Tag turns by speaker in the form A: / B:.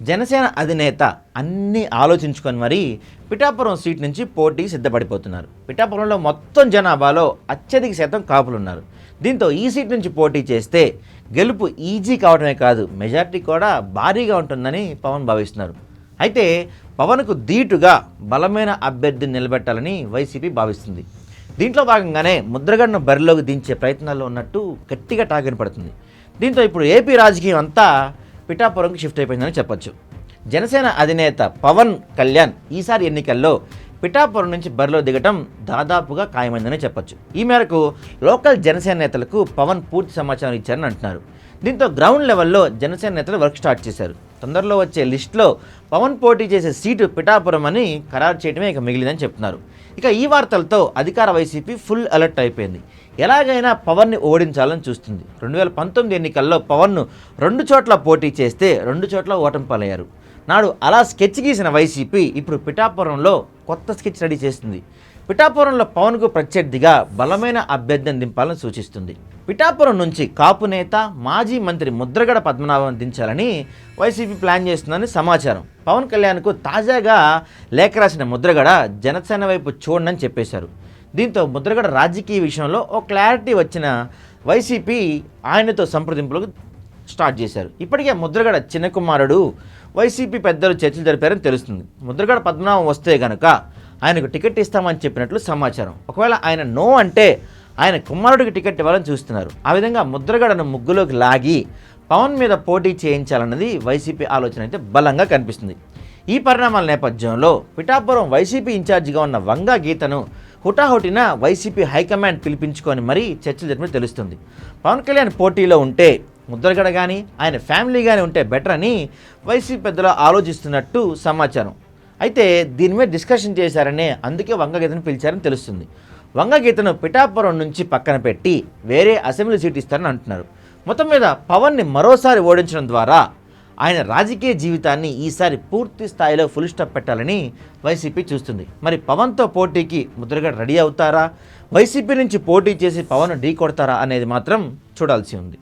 A: జనసేన అధినేత అన్నీ ఆలోచించుకొని మరీ పిఠాపురం సీట్ నుంచి పోటీ సిద్ధపడిపోతున్నారు. పిఠాపురంలో మొత్తం జనాభాలో అత్యధిక శాతం కాపులున్నారు. దీంతో ఈ సీట్ నుంచి పోటీ చేస్తే గెలుపు ఈజీ కావడమే కాదు, మెజార్టీ కూడా భారీగా ఉంటుందని పవన్ భావిస్తున్నారు. అయితే పవన్కు ధీటుగా బలమైన అభ్యర్థిని నిలబెట్టాలని వైసీపీ భావిస్తుంది. దీంట్లో భాగంగానే ముద్రగడను బరిలోకి దించే ప్రయత్నాల్లో ఉన్నట్టు గట్టిగా టాక్ వినపడుతుంది. దీంతో ఇప్పుడు ఏపీ రాజకీయం అంతా పిఠాపురంకి షిఫ్ట్ అయిపోయిందని చెప్పొచ్చు. జనసేన అధినేత పవన్ కళ్యాణ్ ఈసారి ఎన్నికల్లో పిఠాపురం నుంచి బరిలో దిగటం దాదాపుగా ఖాయమైందని చెప్పొచ్చు. ఈ మేరకు లోకల్ జనసేన నేతలకు పవన్ పూర్తి సమాచారం ఇచ్చారని అంటున్నారు. దీంతో గ్రౌండ్ లెవెల్లో జనసేన నేతలు వర్క్ స్టార్ట్ చేశారు. తొందరలో వచ్చే లిస్టులో పవన్ పోటీ చేసే సీటు పిఠాపురం అని ఖరారు చేయడమే ఇక మిగిలిందని చెప్తున్నారు. ఇక ఈ వార్తలతో అధికార వైసీపీ ఫుల్ అలర్ట్ అయిపోయింది. ఎలాగైనా పవన్ని ఓడించాలని చూస్తుంది. 2019 ఎన్నికల్లో పవన్ను 2 చోట్ల పోటీ చేస్తే 2 చోట్ల ఓటమి పాలయ్యారు. నాడు అలా స్కెచ్ గీసిన వైసీపీ ఇప్పుడు పిఠాపురంలో కొత్త స్కెచ్ రెడీ చేస్తుంది. పిఠాపురంలో పవన్కు ప్రత్యర్థిగా బలమైన అభ్యర్థిని దింపాలని సూచిస్తుంది. పిఠాపురం నుంచి కాపు నేత మాజీ మంత్రి ముద్రగడ పద్మనాభం దించాలని వైసీపీ ప్లాన్ చేస్తుందని సమాచారం. పవన్ కళ్యాణ్కు తాజాగా లేఖ రాసిన ముద్రగడ జనసేన వైపు చూడనని చెప్పేశారు. దీంతో ముద్రగడ రాజకీయ విషయంలో ఓ క్లారిటీ వచ్చిన వైసీపీ ఆయనతో సంప్రదింపులకు స్టార్ట్ చేశారు. ఇప్పటికే ముద్రగడ చిన్న కుమారుడు వైసీపీ పెద్దలు చర్చలు జరిపారని తెలుస్తుంది. ముద్రగడ పద్మనాభం వస్తే గనక ఆయనకు టికెట్ ఇస్తామని చెప్పినట్లు సమాచారం. ఒకవేళ ఆయన నో అంటే ఆయన కుమారుడికి టికెట్ ఇవ్వాలని చూస్తున్నారు. ఆ విధంగా ముద్రగడను ముగ్గులోకి లాగి పవన్ మీద పోటీ చేయించాలన్నది వైసీపీ ఆలోచన అయితే బలంగా కనిపిస్తుంది. ఈ పరిణామాల నేపథ్యంలో పిఠాపురం వైసీపీ ఇన్ఛార్జిగా ఉన్న వంగా గీతను హుటాహుటిన వైసీపీ హైకమాండ్ పిలిపించుకొని మరీ చర్చలు జరిపినట్టు తెలుస్తుంది. పవన్ కళ్యాణ్ పోటీలో ఉంటే ముద్రగడ కానీ ఆయన ఫ్యామిలీ కానీ ఉంటే బెటర్ అని వైసీపీ పెద్దలు ఆలోచిస్తున్నట్టు సమాచారం. అయితే దీని మీద డిస్కషన్ చేశారనే అందుకే వంగగీతను పిలిచారని తెలుస్తుంది. వంగగీతను పిఠాపురం నుంచి పక్కన పెట్టి వేరే అసెంబ్లీ సీట్ ఇస్తారని అంటున్నారు. మొత్తం మీద పవన్ని మరోసారి ఓడించడం ద్వారా ఆయన రాజకీయ జీవితాన్ని ఈసారి పూర్తి స్థాయిలో ఫుల్ స్టాప్ పెట్టాలని వైసీపీ చూస్తుంది. మరి పవన్తో పోటీకి ముద్రగడ రెడీ అవుతారా, వైసీపీ నుంచి పోటీ చేసి పవన్ ఢీ కొడతారా అనేది మాత్రం చూడాల్సి ఉంది.